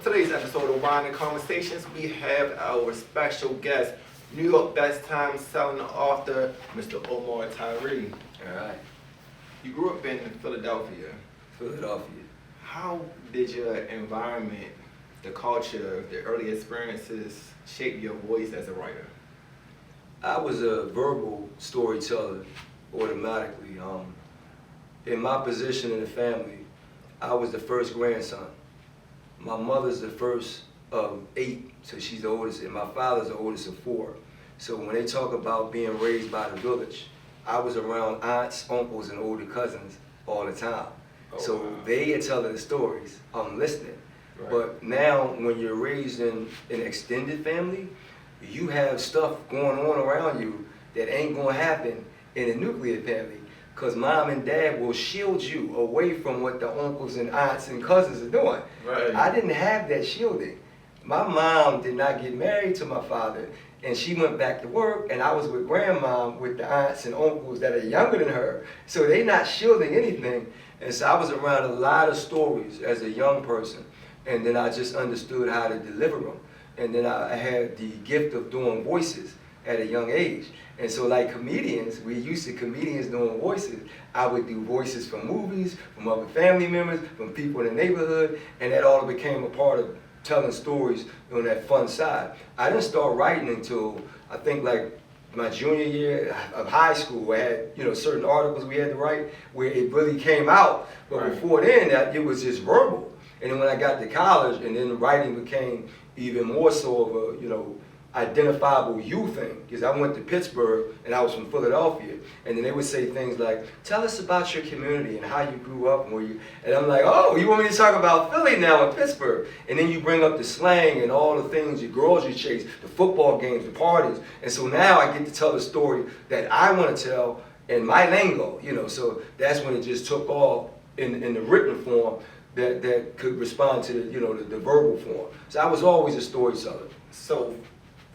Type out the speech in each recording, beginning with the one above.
today's episode of Wine and Conversations, we have our special guest, New York best-selling author, Mr. Omar Tyree. All right. You grew up in Philadelphia. Philadelphia. How did your environment, the culture, the early experiences shape your voice as a writer? I was a verbal storyteller automatically. In my position in the family, I was the first grandson. My mother's the first of 8, so she's the oldest, and my father's the oldest of 4. So when they talk about being raised by the village, I was around aunts, uncles, and older cousins all the time. So wow. they are telling the stories, I'm listening. Right. But now when you're raised in an extended family, you have stuff going on around you that ain't gonna happen in a nuclear family, because mom and dad will shield you away from what the uncles and aunts and cousins are doing. Right. I didn't have that shielding. My mom did not get married to my father, and she went back to work, and I was with grandmom with the aunts and uncles that are younger than her, so they're not shielding anything. And so I was around a lot of stories as a young person, and then I just understood how to deliver them. And then I had the gift of doing voices at a young age. And so like comedians, we're used to comedians doing voices. I would do voices from movies, from other family members, from people in the neighborhood, and that all became a part of telling stories on that fun side. I didn't start writing until I think like my junior year of high school. I had certain articles we had to write where it really came out. But right. Before then, it was just verbal. And then when I got to college, and then the writing became even more so of a identifiable you thing, because I went to Pittsburgh and I was from Philadelphia, and then they would say things like, tell us about your community and how you grew up and where you, and I'm like, oh, you want me to talk about Philly now in Pittsburgh? And then you bring up the slang and all the things, the girls you chase, the football games, the parties, and so now I get to tell the story that I want to tell in my lingo, so that's when it just took off in the written form that could respond to the verbal form. So I was always a storyteller. So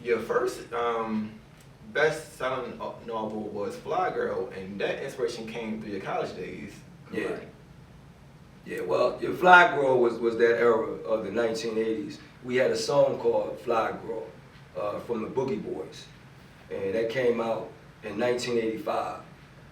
your first best-selling novel was Flyy Girl, and that inspiration came through your college days. Correct? Yeah. Well, your Flyy Girl was that era of the 1980s. We had a song called Flyy Girl from the Boogie Boys, and that came out in 1985.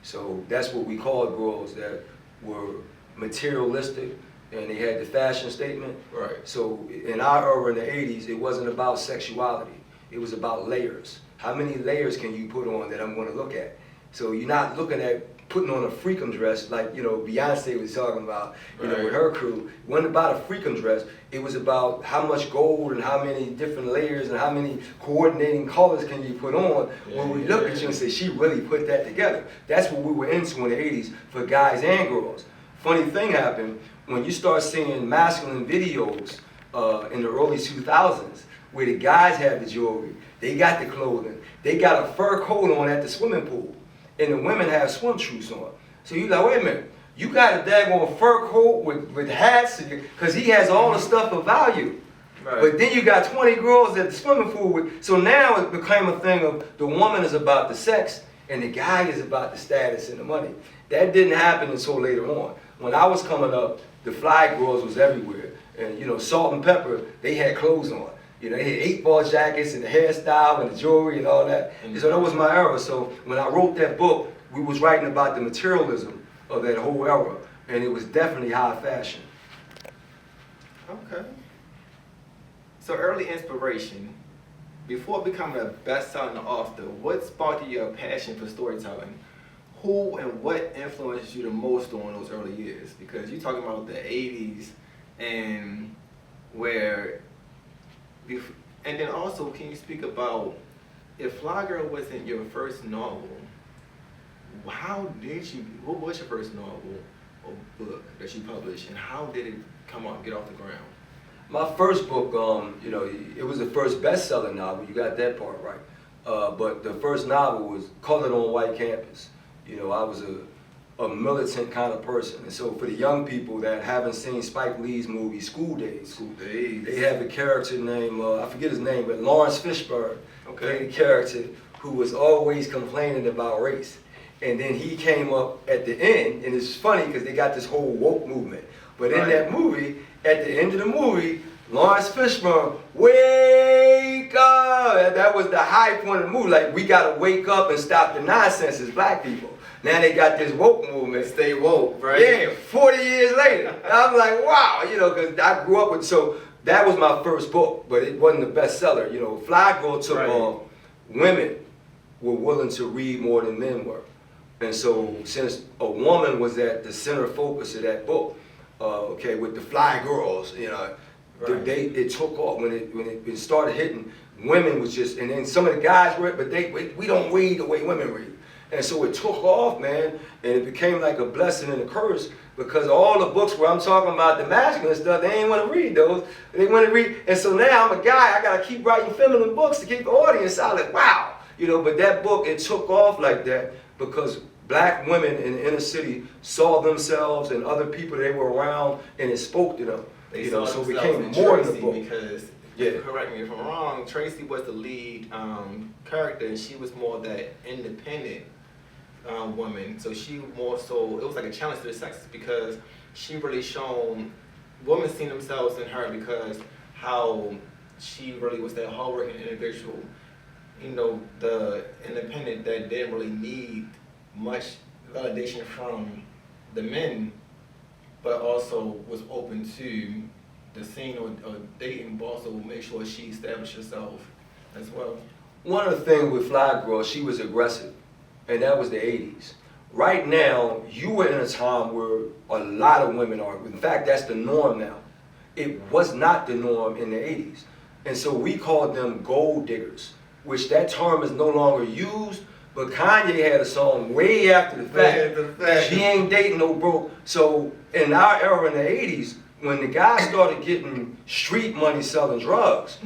So that's what we called girls that were materialistic, and they had the fashion statement. Right. So in our era in the 80s, it wasn't about sexuality. It was about layers. How many layers can you put on that I'm going to look at? So you're not looking at putting on a freakum dress like Beyonce was talking about, right. With her crew. It wasn't about a freakum dress. It was about how much gold and how many different layers and how many coordinating colors can you put on when we look at you and say, she really put that together. That's what we were into in the 80s for guys and girls. Funny thing happened when you start seeing masculine videos in the early 2000s, where the guys have the jewelry, they got the clothing, they got a fur coat on at the swimming pool, and the women have swim trunks on. So you're like, wait a minute, you got a daggone fur coat with hats, because he has all the stuff of value. Right. But then you got 20 girls at the swimming pool with, so now it became a thing of the woman is about the sex, and the guy is about the status and the money. That didn't happen until later on. When I was coming up, the Flyy Girls was everywhere, and Salt and Pepper, they had clothes on. They had 8-ball jackets and the hairstyle and the jewelry and all that. And so that was my era. So when I wrote that book, we was writing about the materialism of that whole era, and it was definitely high fashion. Okay. So early inspiration. Before becoming a best-selling author, what sparked your passion for storytelling? Who and what influenced you the most during those early years? Because you're talking about the 80s and and then also, can you speak about, if Flyy Girl wasn't your first novel, what was your first novel or book that you published, and how did it come out, get off the ground? My first book, it was the first best-selling novel. You got that part right. But the first novel was Colored on White Campus. I was a militant kind of person. And so for the young people that haven't seen Spike Lee's movie School Days, they have a character named, I forget his name, but Lawrence Fishburne played a character who was always complaining about race. And then he came up at the end, and it's funny because they got this whole woke movement. But in that movie, at the end of the movie, Lawrence Fishburne, wake up! That was the high point of the movie. Like, we gotta wake up and stop the nonsense as black people. Now they got this woke movement. Stay woke, right? Yeah, 40 years later. I'm like, wow, because I grew up with, so that was my first book, but it wasn't a bestseller. Flyy Girl took on women were willing to read more than men were. And so since a woman was at the center focus of that book, with the Flyy Girls, it took off when it started hitting. Women was just, and then some of the guys read, but we don't read the way women read. And so it took off, man, and it became like a blessing and a curse because all the books where I'm talking about the masculine stuff, they ain't want to read those. They want to read, and so now I'm a guy, I got to keep writing feminine books to keep the audience solid. Wow. But that book, it took off like that because black women in the inner city saw themselves and other people they were around, and it spoke to them. So it became more than a book. Because, correct me if I'm wrong, Tracy was the lead character, and she was more that independent woman. So she more so, it was like a challenge to the sexes because she really shown, women seen themselves in her because how she really was that hardworking individual. The independent that didn't really need much validation from the men, but also was open to the scene or dating, but also make sure she established herself as well. One of the things with Flyy Girl, she was aggressive, and that was the 80s. Right now, you were in a time where a lot of women are. In fact, that's the norm now. It was not the norm in the 80s. And so we called them gold diggers, which that term is no longer used, but Kanye had a song way after the fact. She ain't dating no broke. So in our era in the 80s, when the guys started getting street money selling drugs,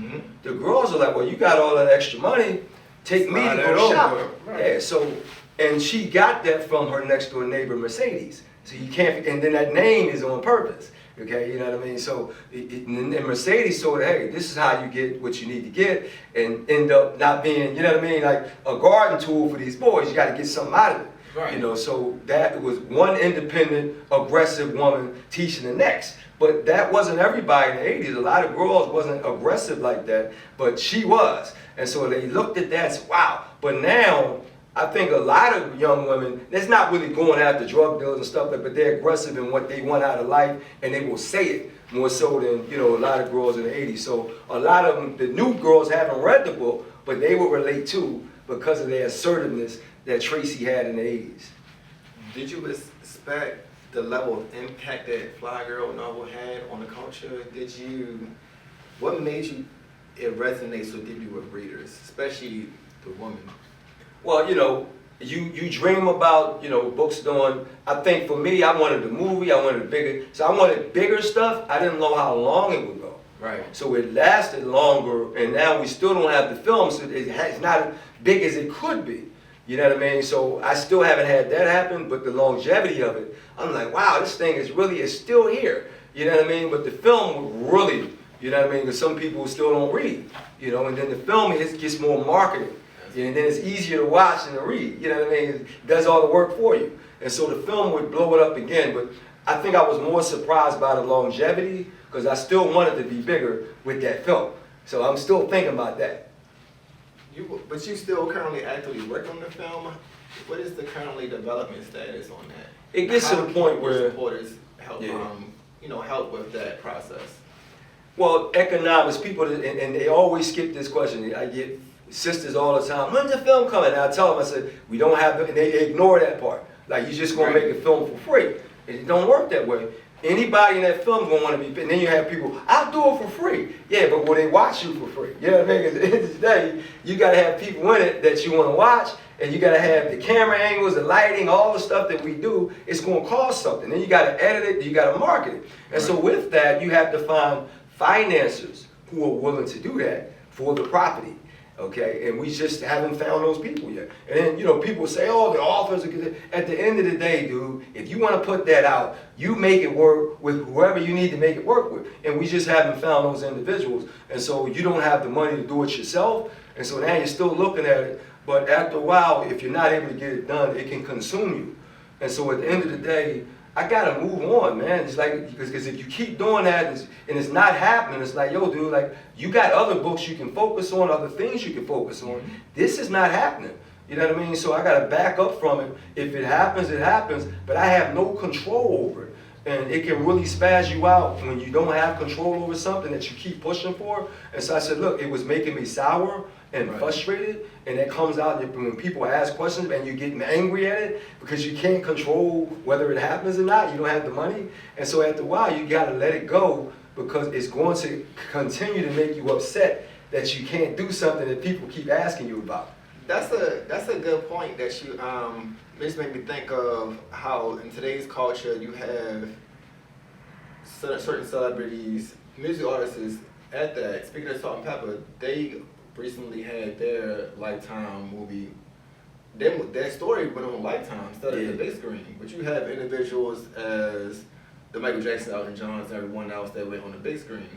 the girls are like, well, you got all that extra money, take me to go shopping. Right. Yeah, so, and she got that from her next door neighbor, Mercedes. So you can't, and then that name is on purpose. Okay, you know what I mean? So, and Mercedes told her, hey, this is how you get what you need to get and end up not being, you know what I mean, like a garden tool for these boys. You got to get something out of it. Right. So that was one independent, aggressive woman teaching the next. But that wasn't everybody in the 80s. A lot of girls wasn't aggressive like that, but she was. And so they looked at that and said, wow. But now, I think a lot of young women, that's not really going after drug dealers and stuff, but they're aggressive in what they want out of life, and they will say it more so than a lot of girls in the 80s. So a lot of them, the new girls haven't read the book, but they will relate to because of their assertiveness that Tracy had in the 80s. Did you expect the level of impact that Flyy Girl novel had on the culture? What made it resonate so deeply with readers, especially the women? Well, you dream about, books doing, I think for me, I wanted the movie, I wanted bigger, so I wanted bigger stuff. I didn't know how long it would go. Right. So it lasted longer, and now we still don't have the film, so it's not as big as it could be. You know what I mean? So I still haven't had that happen, but the longevity of it, I'm like, wow, this thing is still here. You know what I mean? But the film really, you know what I mean? Because some people still don't read, and then the film, it gets more marketing. And then it's easier to watch than to read. You know what I mean? It does all the work for you. And so the film would blow it up again. But I think I was more surprised by the longevity because I still wanted to be bigger with that film. So I'm still thinking about that. But you still currently actively work on the film? What is the currently development status on that? It gets to the point where supporters help, help with that process. Well, economics, people, and they always skip this question. I get sisters all the time, when's the film coming? And I tell them, I said, we don't have the, and they ignore that part. Like, you're just going to make a film for free. It don't work that way. Anybody in that film is going to want to be, and then you have people, I'll do it for free. Yeah, but will they watch you for free? You know what I mean? At the end of the day, you got to have people in it that you want to watch, and you got to have the camera angles, the lighting, all the stuff that we do. It's going to cost something. Then you got to edit it, you got to market it. And so with that, you have to find financiers who are willing to do that for the property. Okay, and we just haven't found those people yet. And then, people say, oh, the authors are good. At the end of the day, dude, if you want to put that out, you make it work with whoever you need to make it work with. And we just haven't found those individuals. And so you don't have the money to do it yourself. And so now you're still looking at it. But after a while, if you're not able to get it done, it can consume you. And so at the end of the day, I gotta move on, man. It's like, because if you keep doing that and it's not happening, it's like, yo, dude, like, you got other books you can focus on, other things you can focus on. This is not happening. You know what I mean? So I gotta back up from it. If it happens, it happens, but I have no control over it. And it can really spaz you out when you don't have control over something that you keep pushing for. And so I said, look, it was making me sour and frustrated, and that comes out when people ask questions and you're getting angry at it because you can't control whether it happens or not. You don't have the money. And so after a while, you gotta let it go because it's going to continue to make you upset that you can't do something that people keep asking you about. That's a good point that you just made me think of how in today's culture you have certain celebrities, music artists at that. Speaking of Salt and Pepper, they recently had their Lifetime movie. Their story went on Lifetime instead of the big screen. But you have individuals as the Michael Jackson, Elton Johns, and everyone else that went on the big screen.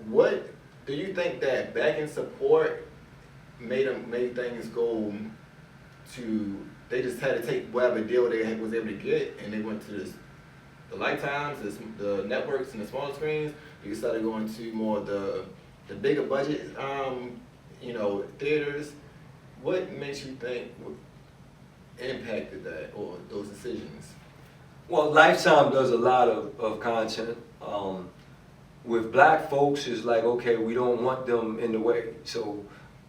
What do you think that backing support made things go to? They just had to take whatever deal they was able to get, and they went to the Lifetimes, the networks, and the smaller screens. You started going to more the bigger budget, theaters. What makes you think impacted that or those decisions? Well, Lifetime does a lot of content. With black folks, it's like, okay, we don't want them in the way. So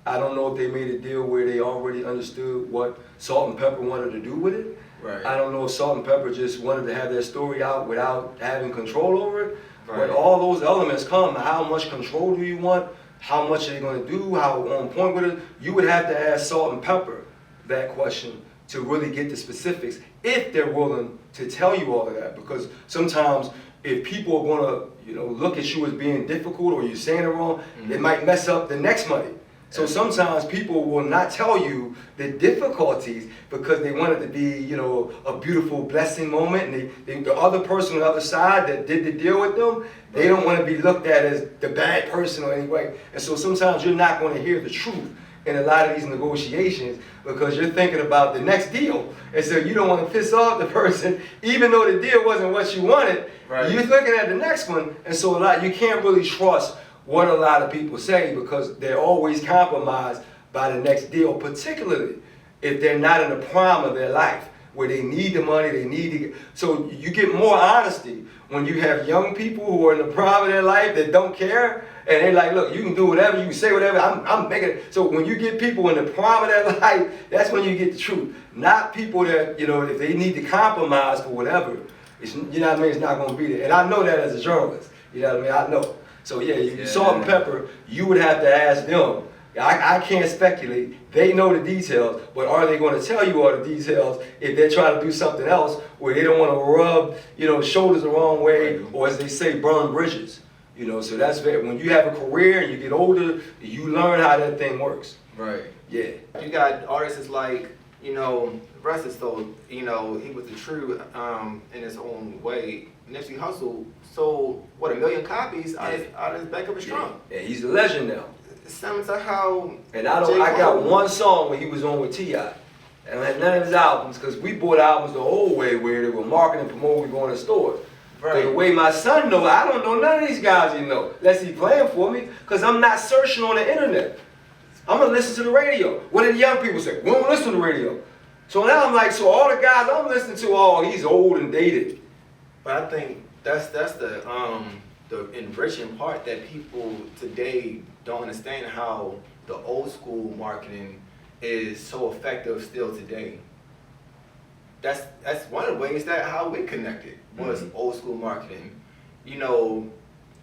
I don't know if they made a deal where they already understood what Salt and Pepper wanted to do with it. Right. I don't know if Salt and Pepper just wanted to have their story out without having control over it. Right. But all those elements come. How much control do you want? How much are they going to do? How on point with it? You would have to ask Salt and Pepper that question to really get the specifics, if they're willing to tell you all of that. Because sometimes if people are going to, look at you as being difficult or you're saying it wrong, it might mess up the next money. So sometimes people will not tell you the difficulties because they want it to be, a beautiful blessing moment. And the other person on the other side that did the deal with them, they don't want to be looked at as the bad person or anyway. And so sometimes you're not going to hear the truth in a lot of these negotiations because you're thinking about the next deal. And so you don't want to piss off the person, even though the deal wasn't what you wanted. Right. You're looking at the next one. And so you can't really trust what a lot of people say because they're always compromised by the next deal, particularly if they're not in the prime of their life where they need the money, they need to get. So you get more honesty when you have young people who are in the prime of their life that don't care and they're like, look, you can do whatever, you can say whatever, I'm making it. So when you get people in the prime of their life, that's when you get the truth. Not people that, if they need to compromise for whatever, it's not going to be there. And I know that as a journalist, I know. So Salt and Pepper, you would have to ask them. I can't speculate. They know the details, but are they going to tell you all the details if they're trying to do something else where they don't want to rub, shoulders the wrong way, or as they say, burn bridges. So that's when you have a career and you get older, you learn how that thing works. Right. Yeah. You got artists like, Russ is so, he was the true in his own way. Nipsey Hussle sold, 1 million copies out of his back of his trunk. Yeah, he's a legend now. Similar to how And I got one song when he was on with T.I. And I had none of his albums because we bought albums the old way where they were marketing and promoting, we going to stores. Right. The way my son knows, I don't know none of these guys unless he's playing for me because I'm not searching on the internet. I'm going to listen to the radio. What did the young people say? We don't listen to the radio. So now I'm like, so all the guys I'm listening to, he's old and dated. But I think that's the enriching part that people today don't understand how the old school marketing is so effective still today. That's one of the ways that how we connected was old school marketing.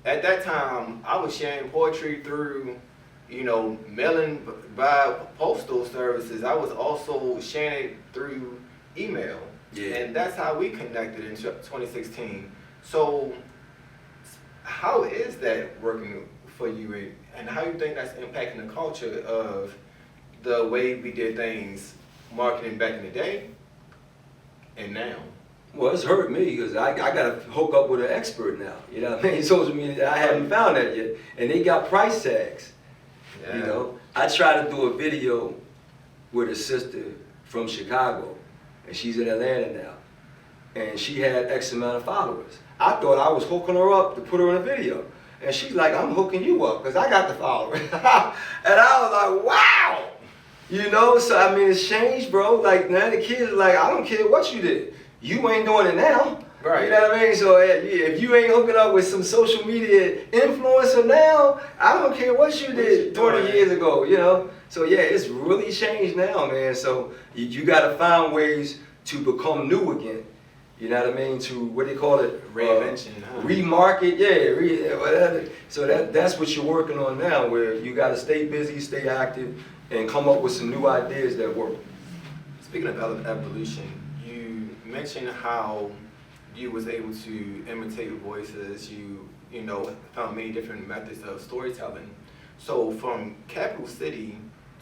At that time I was sharing poetry through, mailing by postal services. I was also sharing it through email. Yeah. And that's how we connected in 2016. So how is that working for you and how you think that's impacting the culture of the way we did things, marketing back in the day and now? Well, it's hurt me because I got to hook up with an expert now. Social media, I haven't found that yet. And they got price tags. Yeah. I tried to do a video with a sister from Chicago, and she's in Atlanta now. and she had X amount of followers. I thought I was hooking her up to put her in a video. And she's like, I'm hooking you up because I got the followers. And I was like, wow. You know, so I mean, it's changed, bro. Like, now the kids are like, I don't care what you did. You ain't doing it now. Right. You know what I mean? So if you ain't hooking up with some social media influencer now, I don't care what you did 20 years ago, you know? So yeah, it's really changed now, man. So you got to find ways to become new again. You know what I mean? To, what do you call it? Reinvention. Remarket, whatever. So that's what you're working on now, where you got to stay busy, stay active, and come up with some new ideas that work. Speaking of evolution, you mentioned how you was able to imitate voices. You know, found many different methods of storytelling. So from Capital City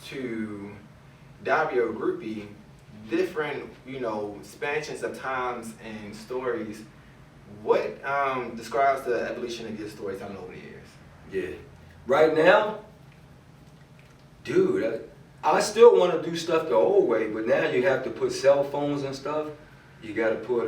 to Dario Groupie, different, you know, expansions of times and stories. What describes the evolution of your storytelling over the years? Yeah. Right now, dude, I still want to do stuff the old way, but now you have to put cell phones and stuff. You got to put,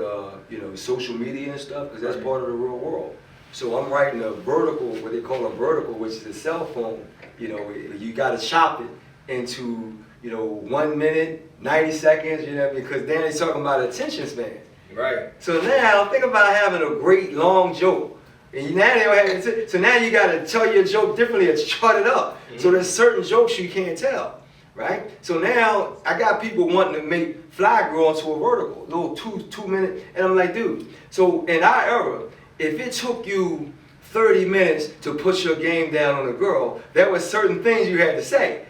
you know, social media and stuff, because that's part of the real world. So I'm writing a vertical, what they call a vertical, which is a cell phone. You know, you got to chop it into, you know, 1 minute, 90 seconds, you know, because then they're talking about attention span. Right. So now think about having a great long joke. And now they don't have, so now you got to tell your joke differently and chart it up. Mm-hmm. So there's certain jokes you can't tell, right? So now I got people wanting to make Flyy Girl into a vertical, little two minute, and I'm like, dude, so in our era, if it took you 30 minutes to put your game down on a girl, there were certain things you had to say.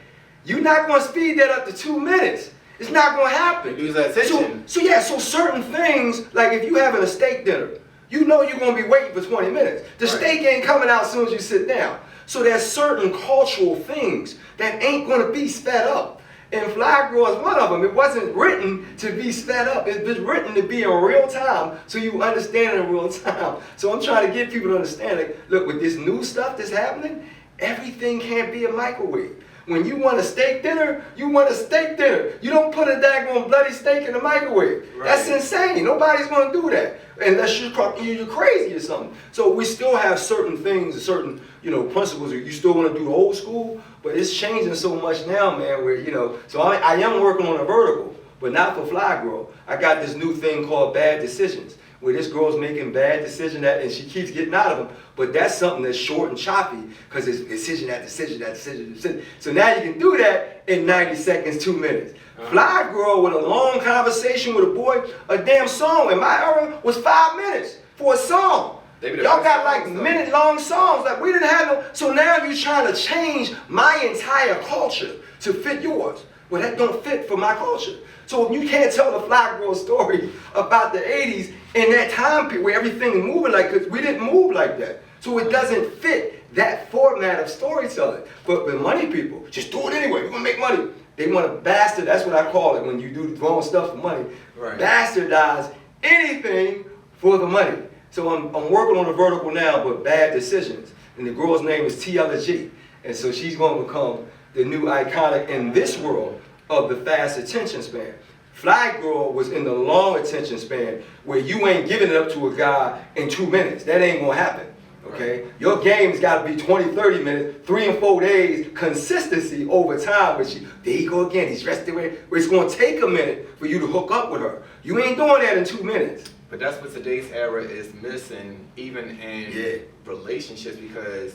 You're not going to speed that up to 2 minutes. It's not going to happen. You lose that attention. So certain things, like if you having a steak dinner, you know you're going to be waiting for 20 minutes. The steak ain't coming out as soon as you sit down. So there's certain cultural things that ain't going to be sped up. And Flyy Girl is one of them. It wasn't written to be sped up. It's been written to be in real time, so you understand it in real time. So I'm trying to get people to understand, like, look, with this new stuff that's happening, everything can't be a microwave. When you want a steak dinner, you want a steak dinner. You don't put a daggone bloody steak in the microwave. Right. That's insane. Nobody's going to do that unless you're crazy or something. So we still have certain things, certain, you know, principles. You still want to do old school, but it's changing so much now, man, where, you know, so I am working on a vertical, but not for Flyy Girl. I got this new thing called Bad Decisions, where this girl's making bad decisions and she keeps getting out of them. But that's something that's short and choppy, because it's decision after decision after decision, decision. So now you can do that in 90 seconds, 2 minutes. Flyy Girl with a long conversation with a boy, a damn song in my era was 5 minutes for a song. Y'all got like minute-long songs that we didn't have no. So now you're trying to change my entire culture to fit yours. Well, that don't fit for my culture. So you can't tell the Flyy Girl story about the 80s in that time period where everything is moving like, because we didn't move like that. So it doesn't fit that format of storytelling. But the money people, just do it anyway. We're going to make money. They want to bastard, that's what I call it when you do the wrong stuff for money. Right. Bastardize anything for the money. So I'm working on a vertical now, but Bad Decisions. And the girl's name is TLG. And so she's going to become the new iconic in this world of the fast attention span. Flyy Girl was in the long attention span where you ain't giving it up to a guy in 2 minutes. That ain't going to happen. Okay? Your game's got to be 20, 30 minutes, 3 and 4 days, consistency over time with you. There you go again. He's resting where it's going to take a minute for you to hook up with her. You ain't doing that in 2 minutes. But that's what today's era is missing, even in relationships, because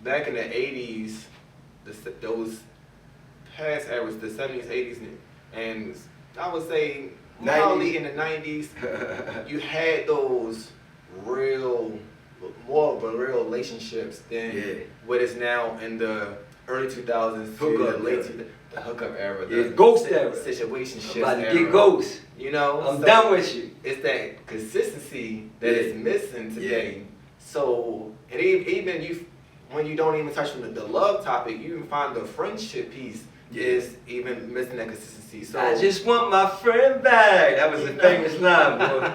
back in the 80s, those past eras, the 70s, 80s, and I would say probably in the 90s, you had those more of a real relationships than what is now in the early 2000s to the late the hookup era, the ghost era, situationship era. About to get ghost. You know, I'm done with you. It's that consistency that is missing today. So, and even when you don't even touch on the love topic, you even find the friendship piece is even missing that consistency. So I just want my friend back. That was a famous line, boy.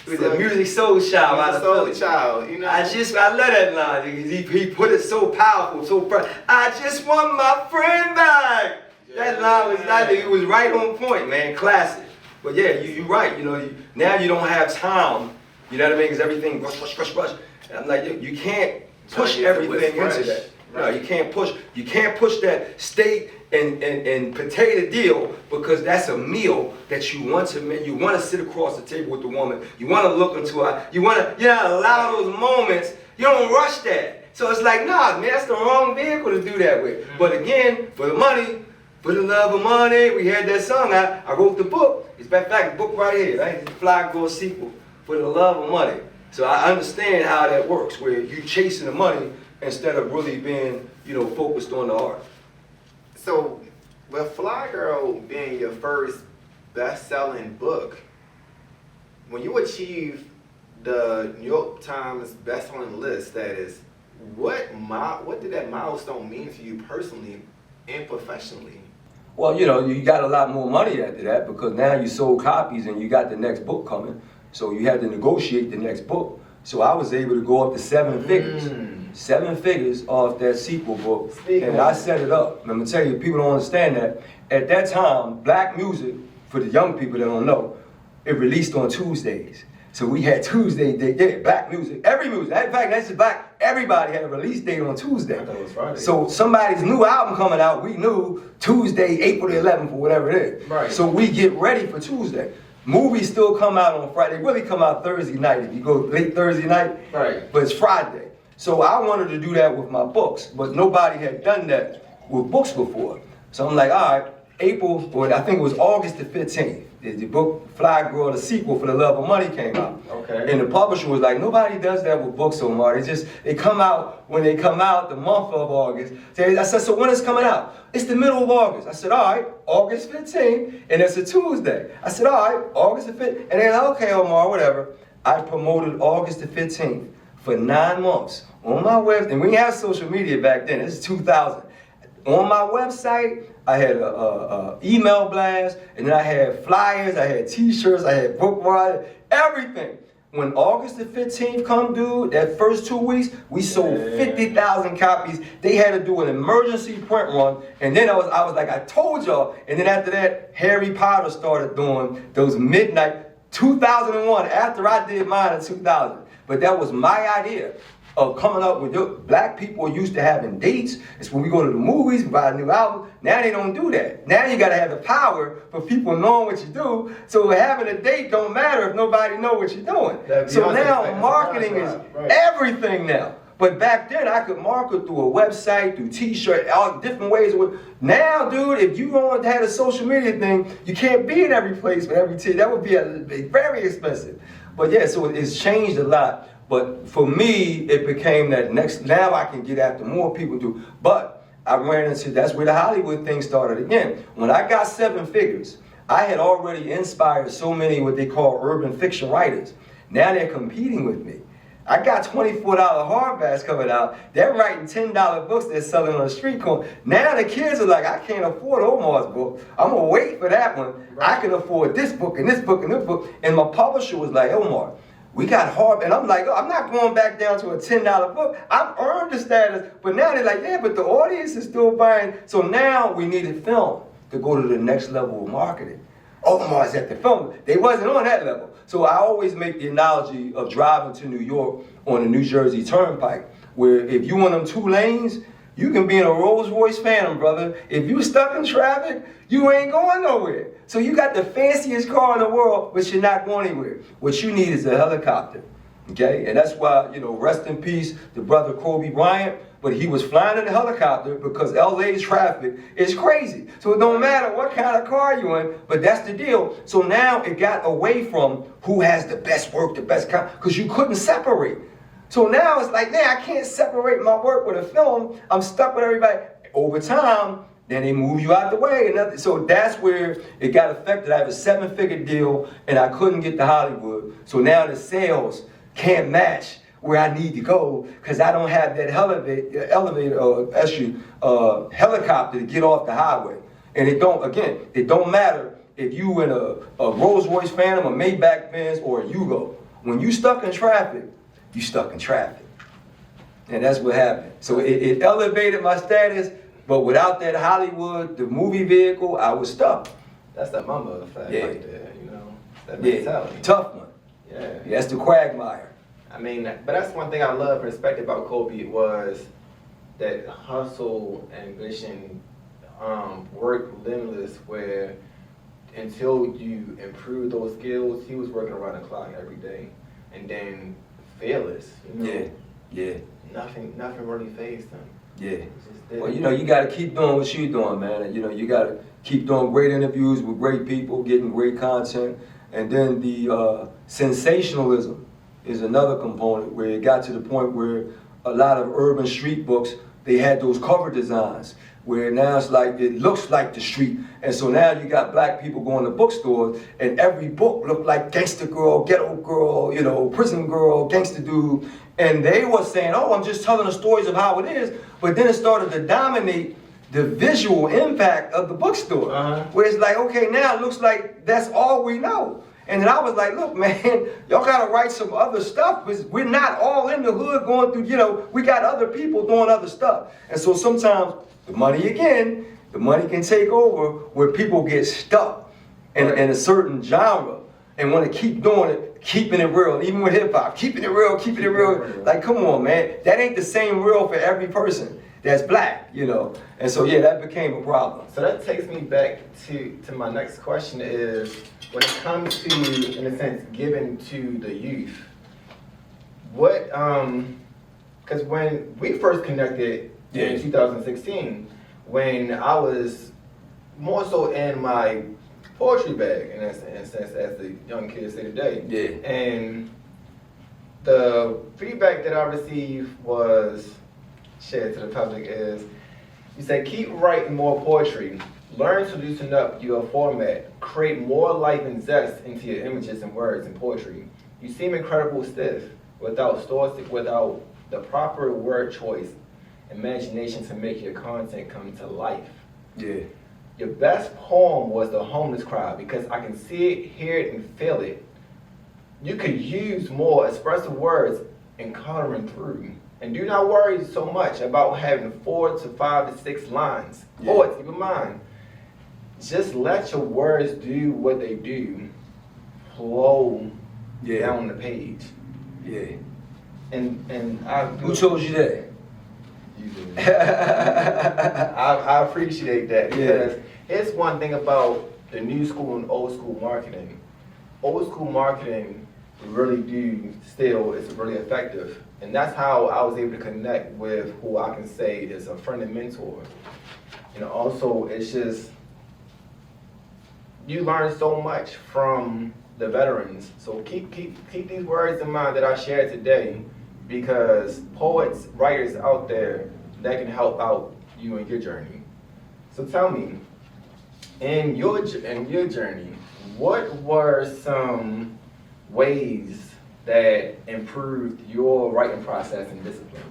It was a music soul child. You know. I love that line because he put it so powerful, so proud. I just want my friend back. That line was it was right on point, man. Classic. But yeah, you're right. Now you don't have time. You know what I mean? Because everything rush. And I'm like, you can't push everything into that. No, you can't push. You can't push that steak and potato deal because that's a meal that you want to make. You want to sit across the table with the woman. You want to look into her. You want to, allow those moments. You don't rush that. So it's like, nah, man, that's the wrong vehicle to do that with. But again, for the money, for the love of money, we had that song. I wrote the book. It's in fact, the book right here, right? It's the Flyy Girl sequel, For the Love of Money. So I understand how that works, where you chasing the money instead of really being, focused on the art. So, with Flyy Girl being your first best-selling book, when you achieve the New York Times best-selling list status, what did that milestone mean to you personally and professionally? Well, you got a lot more money after that because now you sold copies and you got the next book coming. So you had to negotiate the next book. So I was able to go up to 7 figures. 7 figures off that sequel book. And I set it up. I'm going to tell you, people don't understand that. At that time, black music, for the young people that don't know, it released on Tuesdays. So we had Tuesday, black music, every music. In fact, that's just black. Everybody had a release date on Tuesday. I thought it was Friday. So somebody's new album coming out, we knew Tuesday, April the 11th, or whatever it is. Right. So we get ready for Tuesday. Movies still come out on Friday. They really come out Thursday night. If you go late Thursday night, right. But it's Friday. So I wanted to do that with my books, but nobody had done that with books before. So I'm like, all right, I think it was August the 15th. The book Flyy Girl, the sequel For the Love of Money came out. Okay. And the publisher was like, nobody does that with books, Omar. They come out when they come out, the month of August. I said, so when is it coming out? It's the middle of August. I said, all right, August 15th, and it's a Tuesday. I said, all right, August the 15th. And they're like, okay, Omar, whatever. I promoted August the 15th for 9 months on my website. And we didn't have social media back then. This is 2000. On my website, I had a email blast, and then I had flyers, I had t-shirts, I had bookmarks, everything. When August the 15th come, dude, that first 2 weeks, we sold 50,000 copies. They had to do an emergency print run, and then I was like, I told y'all. And then after that, Harry Potter started doing those midnight, 2001, after I did mine in 2000. But that was my idea of coming up with black people are used to having dates. It's when we go to the movies, we buy a new album. Now they don't do that. Now you gotta have the power for people knowing what you do. So having a date don't matter if nobody know what you're doing. So now marketing is everything now. But back then I could market through a website, through t-shirt, all different ways. Now, dude, if you want to have a social media thing, you can't be in every place with every That would be very expensive. But yeah, so it's changed a lot. But for me, it became that now I can get after more people do. But I ran into, that's where the Hollywood thing started again. When I got 7 figures, I had already inspired so many what they call urban fiction writers. Now they're competing with me. I got $24 hardbacks coming out. They're writing $10 books they're selling on the street corner. Now the kids are like, I can't afford Omar's book. I'm going to wait for that one. Right. I can afford this book and this book and this book. And my publisher was like, Omar, we got hard, and I'm like, oh, I'm not going back down to a $10 book. I've earned the status, but now they're like, yeah, but the audience is still buying. So now we needed film to go to the next level of marketing. Omar's at the film. They wasn't on that level. So I always make the analogy of driving to New York on the New Jersey Turnpike, where if you want them 2 lanes, you can be in a Rolls Royce Phantom, brother. If you stuck in traffic, you ain't going nowhere. So you got the fanciest car in the world, but you're not going anywhere. What you need is a helicopter, okay? And that's why, rest in peace, the brother Kobe Bryant, but he was flying in a helicopter because LA's traffic is crazy. So it don't matter what kind of car you're in, but that's the deal. So now it got away from who has the best work, the best car, because you couldn't separate. So now it's like, man, I can't separate my work with a film. I'm stuck with everybody. Over time, then they move you out the way. So that's where it got affected. I have a 7-figure deal, and I couldn't get to Hollywood. So now the sales can't match where I need to go because I don't have that helicopter to get off the highway. And it don't matter if you in a Rolls Royce Phantom, a Maybach Benz, or a Yugo. When you stuck in traffic, you stuck in traffic. And that's what happened. So it elevated my status, but without that Hollywood, the movie vehicle, I was stuck. That's that mama effect right there, That Yeah, mentality. tough one. Yeah. That's the quagmire. I mean, but that's one thing I love and respect about Kobe was that hustle, ambition, work limitless. Where until you improve those skills, he was working around the clock every day, and then fearless. You know, Yeah. nothing really fazed him. Yeah. He just did Well, it. you know, you got to keep doing what you're doing, man. You know, you got to keep doing great interviews with great people, getting great content. And then the sensationalism is another component where it got to the point where a lot of urban street books, they had those cover designs where now it's like, it looks like the street. And so now you got black people going to bookstores and every book looked like gangster girl, ghetto girl, you know, prison girl, gangster dude. And they were saying, oh, I'm just telling the stories of how it is. But then it started to dominate the visual impact of the bookstore. Where it's like, okay, now it looks like that's all we know. And then I was like, look, man, y'all gotta write some other stuff because we're not all in the hood going through, you know, we got other people doing other stuff. And so sometimes the money can take over where people get stuck in a certain genre and want to keep doing it, keeping it real. Even with hip hop, keeping it real. Like, come on, man. That ain't the same real for every person that's black, you know. And so, yeah, that became a problem. So that takes me back to my next question is, when it comes to, in a sense, giving to the youth, what, because when we first connected in 2016, when I was more so in my poetry bag, in a sense, as the young kids say today. Yeah. And the feedback that I received was shared to the public is, you say, keep writing more poetry. Learn to loosen up your format. Create more life and zest into your images and words and poetry. You seem incredible stiff, without the proper word choice, imagination to make your content come to life. Yeah. Your best poem was The Homeless Cry because I can see it, hear it, and feel it. You could use more expressive words in coloring through. And do not worry so much about having 4 to 5 to 6 lines. Poets, keep in mind. Just let your words do what they do. Flow down the page. Yeah. And I do. Who told you that? You did. I appreciate that because it's one thing about the new school and old school marketing. Old school marketing really is really effective. And that's how I was able to connect with who I can say is a friend and mentor. And also, it's just, you learn so much from the veterans. So keep these words in mind that I shared today, because poets, writers out there that can help out you in your journey. So tell me, in your journey, what were some ways that improved your writing process and discipline?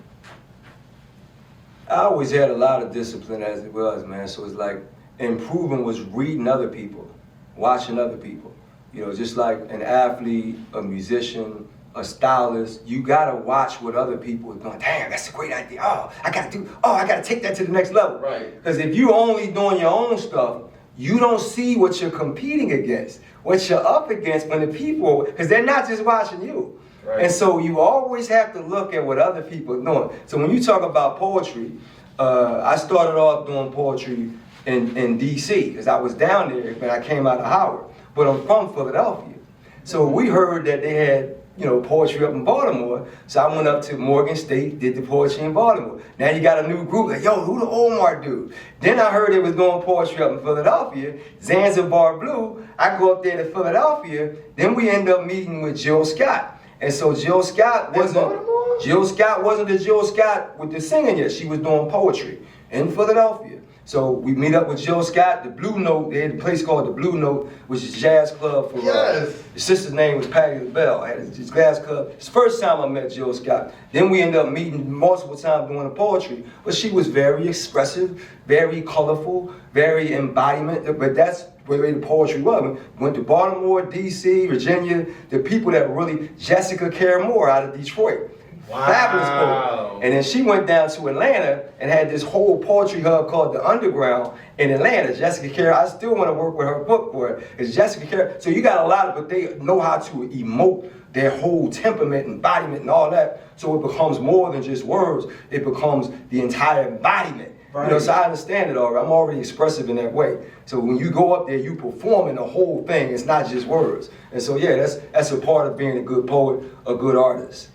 I always had a lot of discipline as it was, man. So it's like improving was reading other people, watching other people. You know, just like an athlete, a musician, a stylist, you gotta watch what other people are doing. Damn, that's a great idea. I gotta take that to the next level. Right. Because if you only doing your own stuff, you don't see what you're competing against, what you're up against when the people, because they're not just watching you. Right. And so you always have to look at what other people are doing. So when you talk about poetry, I started off doing poetry in D.C. because I was down there when I came out of Howard. But I'm from Philadelphia. So we heard that they had, you know, poetry up in Baltimore. So I went up to Morgan State, did the poetry in Baltimore. Now you got a new group, like, yo, who the Omar dude? Then I heard they was doing poetry up in Philadelphia, Zanzibar Blue. I go up there to Philadelphia, then we end up meeting with Jill Scott. And so Jill Scott wasn't the Jill Scott with the singing yet. She was doing poetry in Philadelphia. So we meet up with Jill Scott, the Blue Note. They had a place called the Blue Note, which is a jazz club for the sister's name was Patti LaBelle. I had this jazz club. It's the first time I met Jill Scott. Then we ended up meeting multiple times doing the poetry. But she was very expressive, very colorful, very embodiment. But that's where the poetry was. We went to Baltimore, D.C., Virginia. The people that were really, Jessica Care Moore out of Detroit. Wow. Fabulous poet. And then she went down to Atlanta and had this whole poetry hub called the Underground in Atlanta. Jessica Carroll, I still want to work with her book for it. It's Jessica Carroll. So you got a lot of, but they know how to emote their whole temperament, embodiment, and all that. So it becomes more than just words. It becomes the entire embodiment. Right. You know, so I understand it already. I'm already expressive in that way. So when you go up there, you performing the whole thing. It's not just words. And so yeah, that's a part of being a good poet, a good artist.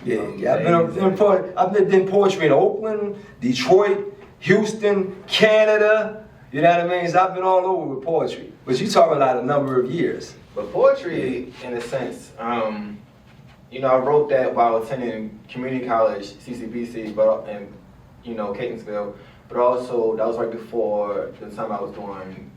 Yeah, I've lived in poetry in Oakland, Detroit, Houston, Canada. You know what I mean? So I've been all over with poetry. But you talking about a number of years. But poetry, in a sense, you know, I wrote that while attending community college, CCBC, but in, you know, Catonsville. But also, that was right before the time I was doing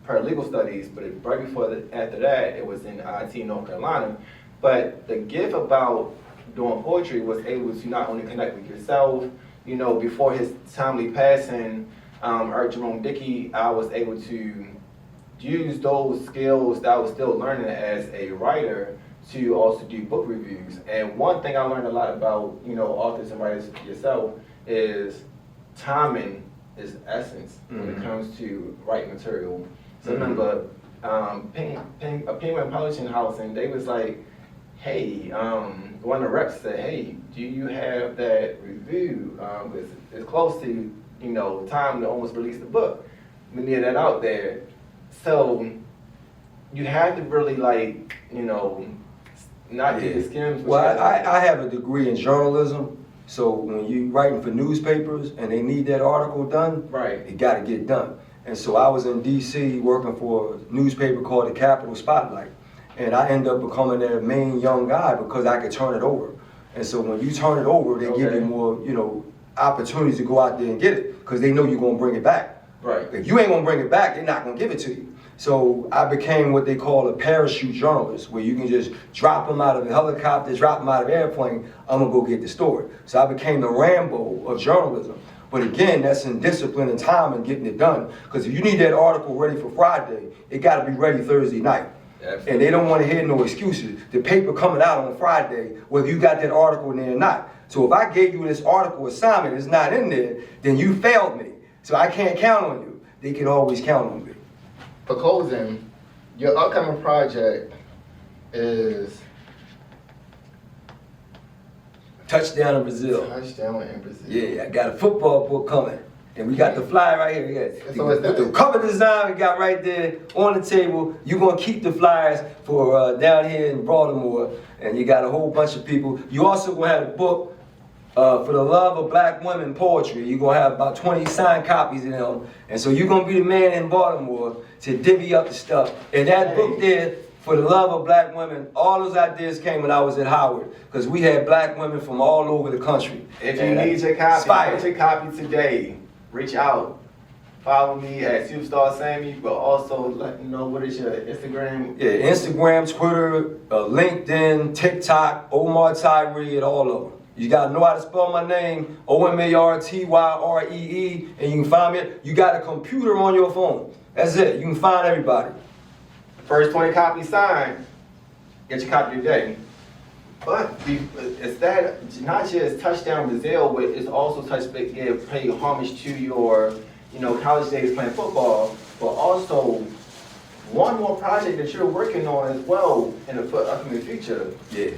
paralegal studies. But right before, after that, it was in IT, North Carolina. But the gift about doing poetry was able to not only connect with yourself, you know, before his timely passing, Eric Jerome Dickey, I was able to use those skills that I was still learning as a writer to also do book reviews. And one thing I learned a lot about, you know, authors and writers yourself is timing is essence when it comes to writing material. So I remember a Penguin Publishing House, and they was like, hey, one of the reps said, hey, do you have that review? It's close to, you know, time to almost release the book. We need that out there. So you have to really, like, you know, not do the skims. Well, I have a degree in journalism. So when you writing for newspapers and they need that article done, right, it got to get done. And so I was in D.C. working for a newspaper called the Capital Spotlight. And I ended up becoming their main young guy because I could turn it over. And so when you turn it over, they give you more, you know, opportunities to go out there and get it because they know you're going to bring it back. Right. If you ain't going to bring it back, they're not going to give it to you. So I became what they call a parachute journalist, where you can just drop them out of a helicopter, drop them out of an airplane, I'm going to go get the story. So I became the Rambo of journalism. But again, that's in discipline and time and getting it done. Because if you need that article ready for Friday, it got to be ready Thursday night. Absolutely. And they don't want to hear no excuses. The paper coming out on Friday, whether you got that article in there or not. So if I gave you this article assignment, it's not in there, then you failed me. So I can't count on you. They can always count on me. For closing, your upcoming project is Touchdown in Brazil. Touchdown in Brazil. Yeah, I got a football book coming. And we got the flyer right here. Yeah. So the cover design we got right there on the table. You're going to keep the flyers for down here in Baltimore. And you got a whole bunch of people. You also going to have a book for the love of black women poetry. You're going to have about 20 signed copies of them. And so you're going to be the man in Baltimore to divvy up the stuff. And that book there, for the love of black women, all those ideas came when I was at Howard. Because we had black women from all over the country. If you need your copy, get your copy today. Reach out. Follow me at Superstar Sammie, but also let me know what is your Instagram. Yeah, Instagram, Twitter, LinkedIn, TikTok, Omar Tyree, and all of them. You gotta know how to spell my name, OmarTyree, and you can find me. You got a computer on your phone. That's it. You can find everybody. First 20 copies signed. Get your copy today. But it's that not just Touchdown Brazil, but it's also pay homage to your, you know, college days playing football, but also one more project that you're working on as well in the upcoming future. Yeah.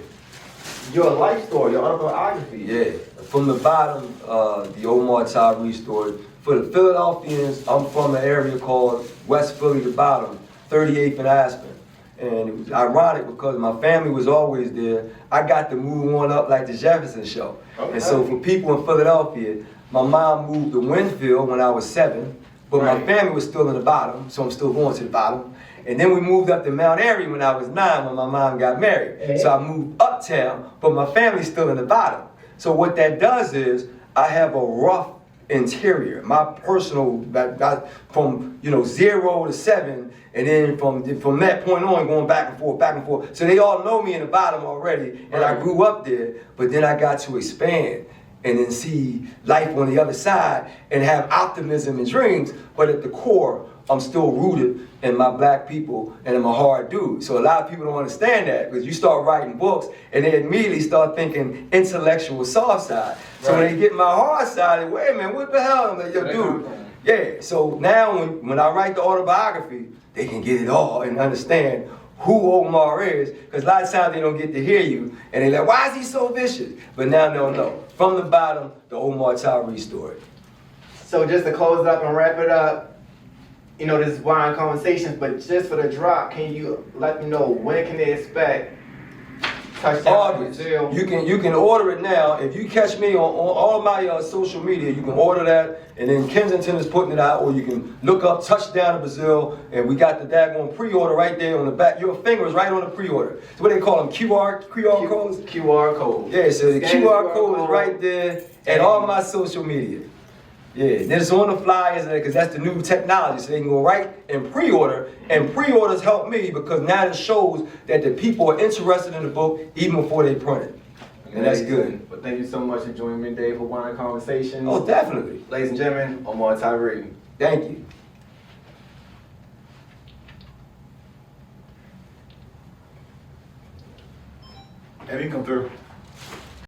Your life story, your autobiography. Yeah. From the bottom, the Omar Tyree story. For the Philadelphians, I'm from an area called West Philly, the bottom, 38th and Aspen. And it was ironic because my family was always there. I got to move on up like the Jefferson Show. Okay. And so for people in Philadelphia, my mom moved to Winfield when I was 7, but my family was still in the bottom, so I'm still going to the bottom. And then we moved up to Mount Airy when I was 9 when my mom got married. Okay. So I moved uptown, but my family's still in the bottom. So what that does is I have a rough interior. My personal, from 0 to 7, and then from that point on, going back and forth. So they all know me in the bottom already, and I grew up there, but then I got to expand and then see life on the other side and have optimism and dreams. But at the core, I'm still rooted in my black people and I'm a hard dude. So a lot of people don't understand that because you start writing books and they immediately start thinking intellectual soft side. So when they get my hard side, they, wait a minute, what the hell? I'm like, yo, dude. Yeah, so now when I write the autobiography, they can get it all and understand who Omar is, because a lot of times they don't get to hear you, and they're like, why is he so vicious? But now they'll know. From the bottom, the Omar Tyree story. So just to close it up and wrap it up, you know, this is Wine Conversations, but just for the drop, can you let me know when can they expect Touchdown August. You can order it now. If you catch me on all my social media, you can order that. And then Kensington is putting it out, or you can look up Touchdown to Brazil, and we got the daggone pre-order right there on the back. Your finger is right on the pre-order. It's what they call them, QR codes? QR code. Yeah, so the QR code is right there and all my social media. Yeah, then it's on the flyers because that's the new technology. So they can go right and pre-order. And pre-orders help me because now it shows that the people are interested in the book even before they print it. And that's good. But thank you so much for joining me today for Wine Conversations. Oh, definitely. Ladies and gentlemen, Omar Tyree. Thank you. Have you come through?